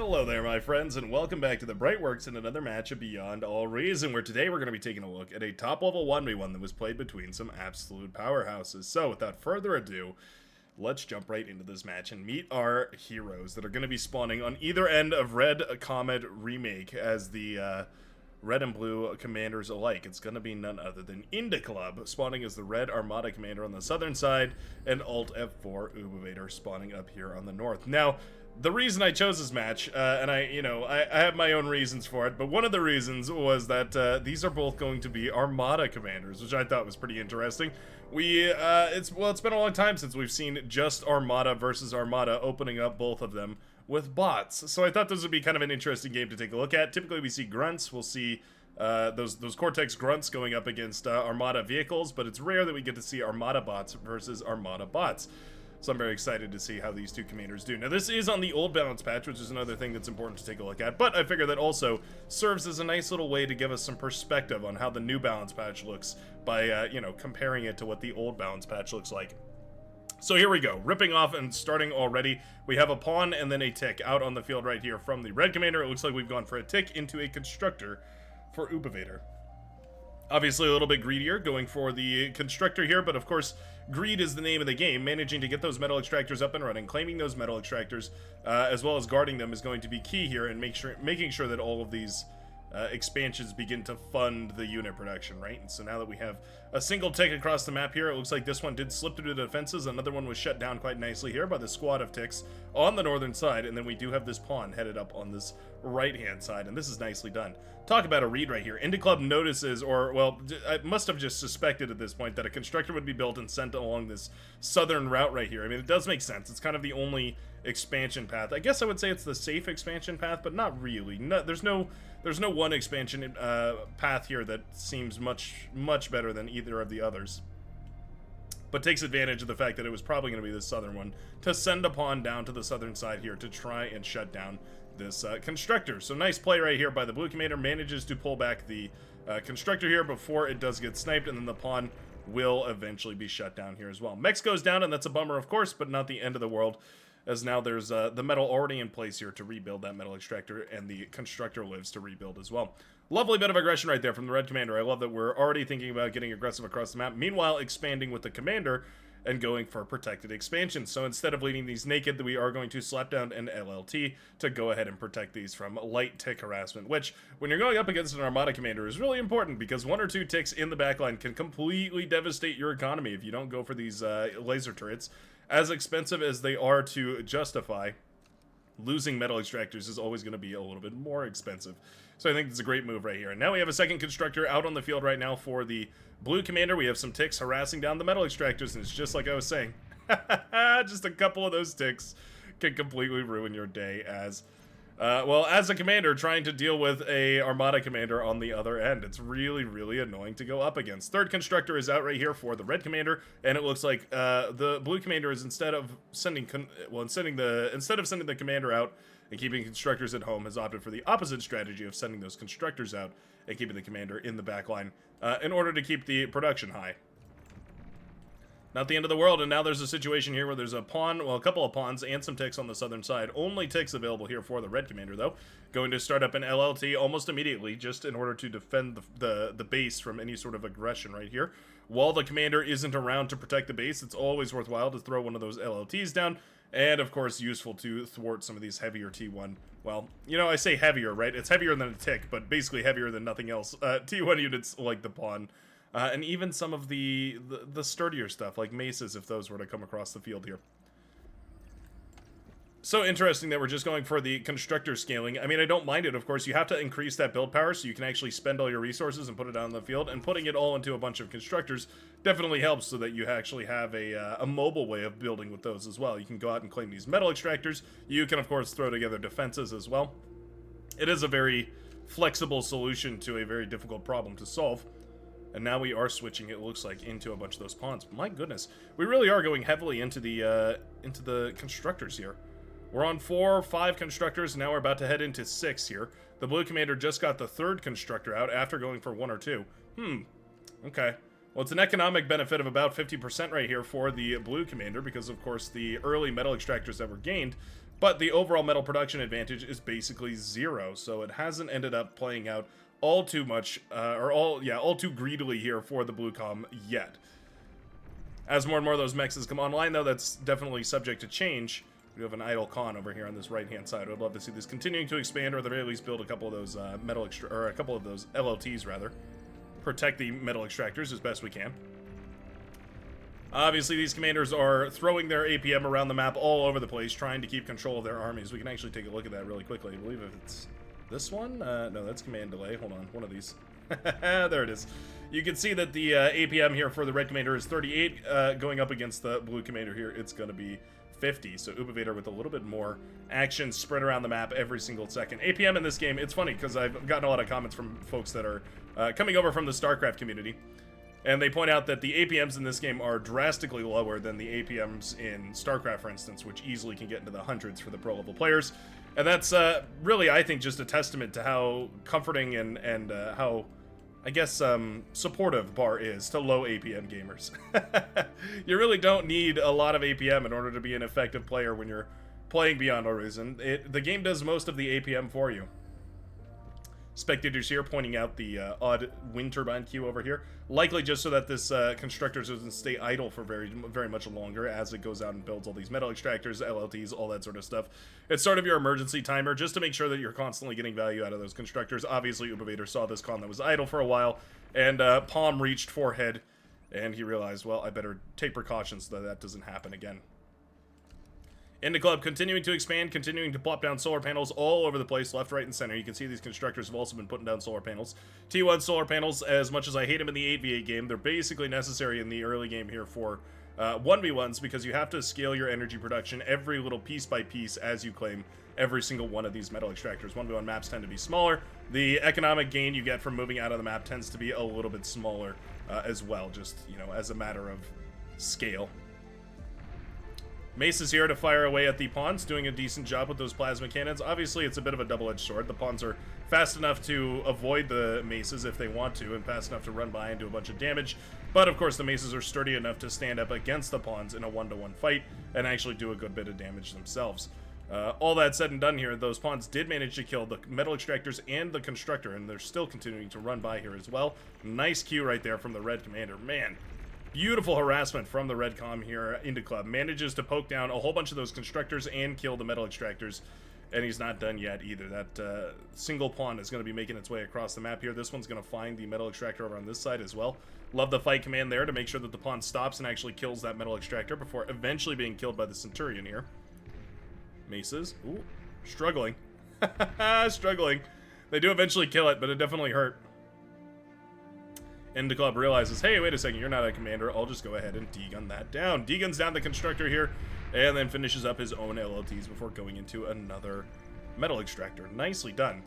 Hello there, my friends, and welcome back to the Brightworks in another match of Beyond All Reason, where today we're going to be taking a look at a top-level 1v1 that was played between some absolute powerhouses. So, without further ado, let's jump right into this match and meet our heroes that are going to be spawning on either end of Red Comet Remake as the Red and Blue commanders alike. It's going to be none other than Inda Club, spawning as the Red Armada commander on the southern side, and Alt F4 Ubivator spawning up here on the north. Now, the reason I chose this match, and I have my own reasons for it, but one of the reasons was that these are both going to be Armada commanders, which I thought was pretty interesting. It's been a long time since we've seen just Armada versus Armada opening up both of them with bots, so I thought this would be kind of an interesting game to take a look at. Typically we see grunts, we'll see those Cortex grunts going up against Armada vehicles, but it's rare that we get to see Armada bots versus Armada bots. So I'm very excited to see how these two commanders do. Now, this is on the old balance patch, which is another thing that's important to take a look at, but I figure that also serves as a nice little way to give us some perspective on how the new balance patch looks by, comparing it to what the old balance patch looks like. So here we go, ripping off and starting already. We have a pawn and then a tick out on the field right here from the red commander. It looks like we've gone for a tick into a constructor for Ubivator. Obviously a little bit greedier, going for the constructor here, but of course, greed is the name of the game. Managing to get those metal extractors up and running, claiming those metal extractors, as well as guarding them is going to be key here, and making sure that all of these expansions begin to fund the unit production, right? And so now that we have a single tick across the map here, it looks like this one did slip through the defenses. Another one was shut down quite nicely here by the squad of ticks on the northern side, and then we do have this pawn headed up on this right-hand side, and this is nicely done. Talk about a read right here. Inda Club notices, or, well, I must have just suspected at this point that a constructor would be built and sent along this southern route right here. I mean, it does make sense. It's kind of the only expansion path. I guess I would say it's the safe expansion path, but not really. No, there's no one expansion path here that seems much better than either of the others, but takes advantage of the fact that it was probably going to be the southern one to send a pawn down to the southern side here to try and shut down this constructor. So nice play right here by the blue commander, manages to pull back the constructor here before it does get sniped, and then the pawn will eventually be shut down here as well. Mex goes down, and that's a bummer, of course, but not the end of the world, as now there's the metal already in place here to rebuild that metal extractor, and the constructor lives to rebuild as well. Lovely bit of aggression right there from the red commander. I love that we're already thinking about getting aggressive across the map, meanwhile expanding with the commander and going for protected expansion. So instead of leaving these naked, we are going to slap down an LLT to go ahead and protect these from light tick harassment, which, when you're going up against an Armada commander, is really important, because one or two ticks in the backline can completely devastate your economy if you don't go for these laser turrets. As expensive as they are to justify, losing metal extractors is always going to be a little bit more expensive. So I think it's a great move right here. And now we have a second constructor out on the field right now for the blue commander. We have some ticks harassing down the metal extractors, and it's just like I was saying. Just a couple of those ticks can completely ruin your day as a commander trying to deal with a Armada commander on the other end. It's really, really annoying to go up against. Third constructor is out right here for the red commander, and it looks like the blue commander is instead of sending the commander out and keeping constructors at home, has opted for the opposite strategy of sending those constructors out and keeping the commander in the back line in order to keep the production high. Not the end of the world, and now there's a situation here where there's a pawn, well, a couple of pawns and some ticks on the southern side. Only ticks available here for the red commander, though. Going to start up an LLT almost immediately, just in order to defend the base from any sort of aggression right here. While the commander isn't around to protect the base, it's always worthwhile to throw one of those LLTs down, and of course useful to thwart some of these heavier T1, well, I say heavier, right? It's heavier than a tick, but basically heavier than nothing else. T1 units like the pawn. And even some of the sturdier stuff, like maces, if those were to come across the field here. So interesting that we're just going for the constructor scaling. I mean, I don't mind it, of course. You have to increase that build power so you can actually spend all your resources and put it out on the field. And putting it all into a bunch of constructors definitely helps so that you actually have a mobile way of building with those as well. You can go out and claim these metal extractors. You can, of course, throw together defenses as well. It is a very flexible solution to a very difficult problem to solve. And now we are switching, it looks like, into a bunch of those pawns. My goodness, we really are going heavily into the constructors here. We're on 4 or 5 constructors, and now we're about to head into 6 here. The blue commander just got the third constructor out after going for 1 or 2. Okay. Well, it's an economic benefit of about 50% right here for the blue commander, because of course the early metal extractors that were gained but the overall metal production advantage is basically 0, so it hasn't ended up playing out all too much, all too greedily here for the blue comm yet. As more and more of those mechs come online, though, that's definitely subject to change. We have an idle con over here on this right-hand side. I'd love to see this continuing to expand, or at the very least build a couple of those a couple of those LLTs rather. Protect the metal extractors as best we can. Obviously, these commanders are throwing their APM around the map all over the place, trying to keep control of their armies. We can actually take a look at that really quickly. I believe if it's this one? No, that's command delay. Hold on, one of these. There it is. You can see that the APM here for the red commander is 38, going up against the blue commander here. It's going to be 50, so Ubervader with a little bit more action spread around the map every single second. APM in this game, it's funny because I've gotten a lot of comments from folks that are coming over from the StarCraft community, and they point out that the APMs in this game are drastically lower than the APMs in StarCraft, for instance, which easily can get into the hundreds for the pro-level players. And that's really, I think, just a testament to how comforting and how, I guess, supportive Bar is to low APM gamers. You really don't need a lot of APM in order to be an effective player when you're playing Beyond All Reason. The game does most of the APM for you. Spectators here pointing out the odd wind turbine queue over here, likely just so that this constructor doesn't stay idle for very much longer as it goes out and builds all these metal extractors, LLTs, all that sort of stuff. It's sort of your emergency timer just to make sure that you're constantly getting value out of those constructors. Obviously, Ubervader saw this con that was idle for a while, and Palm reached forehead, and he realized, well, I better take precautions so that that doesn't happen again. Into Club, continuing to expand, continuing to plop down solar panels all over the place, left, right, and center. You can see these constructors have also been putting down solar panels. T1 solar panels, as much as I hate them in the 8v8 game, they're basically necessary in the early game here for 1v1s because you have to scale your energy production every little piece by piece as you claim every single one of these metal extractors. 1v1 maps tend to be smaller. The economic gain you get from moving out of the map tends to be a little bit smaller as well, just, you know, as a matter of scale. Mace is here to fire away at the pawns, doing a decent job with those plasma cannons. Obviously, it's a bit of a double-edged sword. The pawns are fast enough to avoid the maces if they want to, and fast enough to run by and do a bunch of damage. But, of course, the maces are sturdy enough to stand up against the pawns in a one-to-one fight and actually do a good bit of damage themselves. All that said and done here, those pawns did manage to kill the metal extractors and the constructor, and they're still continuing to run by here as well. Nice Q right there from the red commander. Man. Beautiful harassment from the red comm here into Club. Manages to poke down a whole bunch of those constructors and kill the metal extractors. And he's not done yet either. That single pawn is going to be making its way across the map here. This one's going to find the metal extractor over on this side as well. Love the fight command there to make sure that the pawn stops and actually kills that metal extractor before eventually being killed by the Centurion here. Maces. Ooh, struggling. Struggling. They do eventually kill it, but it definitely hurt. And the Club realizes, hey, wait a second, you're not a commander. I'll just go ahead and degun that down. Deguns down the constructor here, and then finishes up his own LLTs before going into another metal extractor. Nicely done.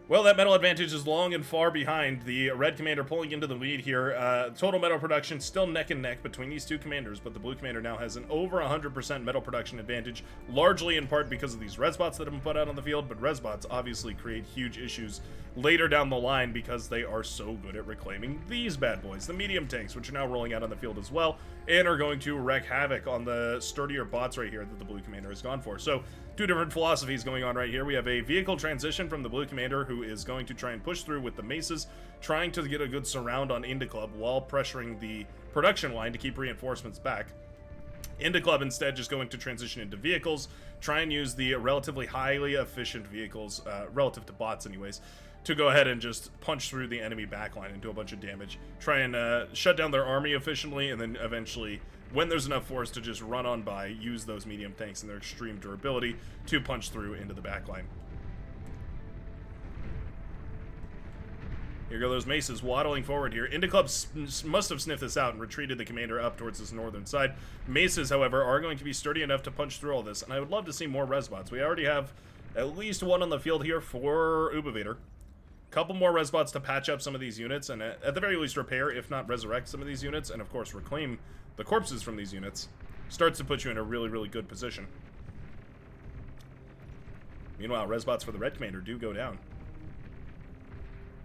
Well, that metal advantage is long and far behind. The red commander pulling into the lead here. Total metal production still neck and neck between these two commanders, but the blue commander now has an over 100% metal production advantage, largely in part because of these res bots that have been put out on the field, but res bots obviously create huge issues later down the line because they are so good at reclaiming these bad boys, the medium tanks, which are now rolling out on the field as well, and are going to wreak havoc on the sturdier bots right here that the blue commander has gone for. So, two different philosophies going on right here. We have a vehicle transition from the blue commander who is going to try and push through with the maces, trying to get a good surround on Indy Club while pressuring the production line to keep reinforcements back. Indy Club instead just going to transition into vehicles, try and use the relatively highly efficient vehicles, relative to bots anyways, to go ahead and just punch through the enemy backline and do a bunch of damage. Try and shut down their army efficiently, and then eventually, when there's enough force to just run on by, use those medium tanks and their extreme durability to punch through into the backline. Here go those maces waddling forward here. Indy Club must have sniffed this out and retreated the commander up towards this northern side. Maces, however, are going to be sturdy enough to punch through all this, and I would love to see more res bots. We already have at least one on the field here for Ubervader. Couple more res bots to patch up some of these units, and at the very least repair, if not resurrect some of these units, and of course reclaim the corpses from these units. Starts to put you in a really, really good position. Meanwhile, res bots for the red commander do go down.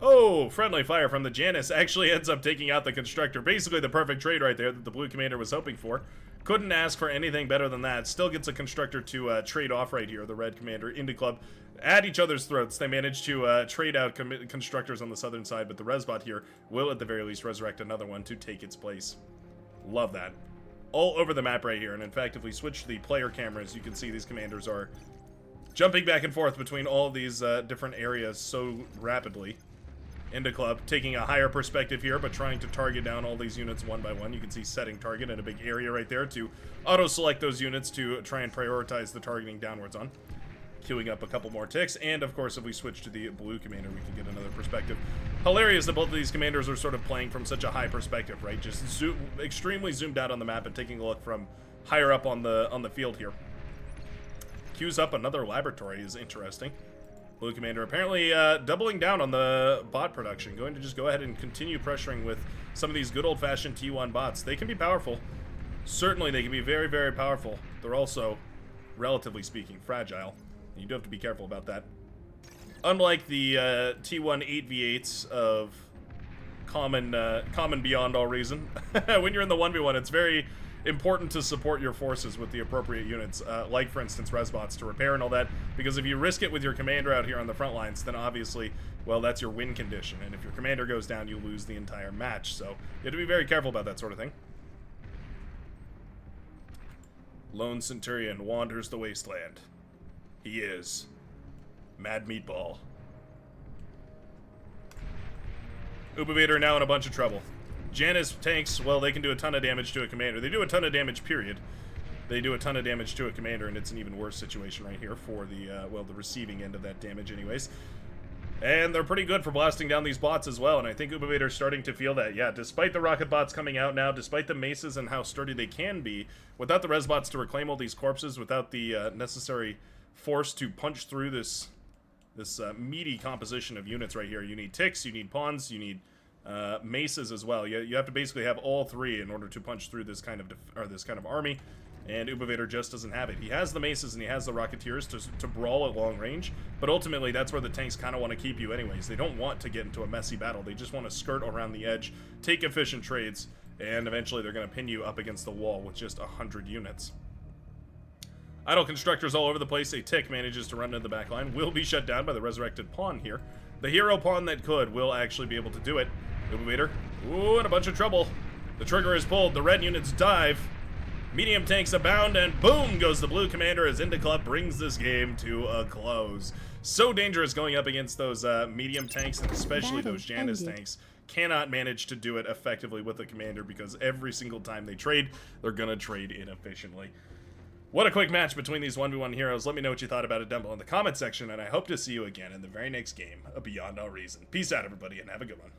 Oh, friendly fire from the Janus actually ends up taking out the constructor. Basically the perfect trade right there that the blue commander was hoping for. Couldn't ask for anything better than that. Still gets a constructor to trade off right here. The red commander into club. At each other's throats, they managed to trade out constructors on the southern side, but the Resbot here will at the very least resurrect another one to take its place. Love that. All over the map right here, and in fact, if we switch to the player cameras, you can see these commanders are jumping back and forth between all of these different areas so rapidly. Into club, taking a higher perspective here, but trying to target down all these units one by one. You can see setting target in a big area right there to auto-select those units to try and prioritize the targeting downwards on. Queuing up a couple more ticks, and of course, if we switch to the blue commander, we can get another perspective. Hilarious that both of these commanders are sort of playing from such a high perspective, right? Just extremely zoomed out on the map and taking a look from higher up on the field here. Queues up another laboratory is interesting. Blue commander apparently doubling down on the bot production, going to just go ahead and continue pressuring with some of these good old-fashioned T1 bots. They can be powerful. Certainly they can be very, very powerful. They're also, relatively speaking, fragile. You do have to be careful about that. Unlike the T1 8v8s of common beyond all reason, when you're in the 1v1, it's very important to support your forces with the appropriate units, like, for instance, Resbots to repair and all that, because if you risk it with your commander out here on the front lines, then obviously, well, that's your win condition, and if your commander goes down, you lose the entire match, so you have to be very careful about that sort of thing. Lone Centurion wanders the wasteland. He is Mad Meatball. Ubivator now in a bunch of trouble. Janus tanks, well, they can do a ton of damage to a commander. They do a ton of damage, period. They do a ton of damage to a commander, and it's an even worse situation right here for the, well, the receiving end of that damage anyways. And they're pretty good for blasting down these bots as well, and I think Ubivator's starting to feel that. Yeah, despite the rocket bots coming out now, despite the maces and how sturdy they can be, without the Resbots to reclaim all these corpses, without the necessary force to punch through this meaty composition of units right here, you need ticks, you need pawns, you need maces as well. You have to basically have all three in order to punch through this kind of army, and Ubivator just doesn't have it. He has the maces and he has the Rocketeers to brawl at long range, but ultimately that's where the tanks kind of want to keep you anyways. They don't want to get into a messy battle. They just want to skirt around the edge, take efficient trades, and eventually they're going to pin you up against the wall with just 100 units. Idle constructors all over the place. A tick manages to run into the back line. Will be shut down by the resurrected pawn here. The hero pawn that could will actually be able to do it. Ubivator, ooh, in a bunch of trouble. The trigger is pulled. The red units dive. Medium tanks abound, and boom goes the blue commander as Into Club brings this game to a close. So dangerous going up against those medium tanks, and especially those Janus tanks. Cannot manage to do it effectively with the commander because every single time they trade, they're gonna trade inefficiently. What a quick match between these 1v1 heroes. Let me know what you thought about it down below in the comment section, and I hope to see you again in the very next game of Beyond All Reason. Peace out, everybody, and have a good one.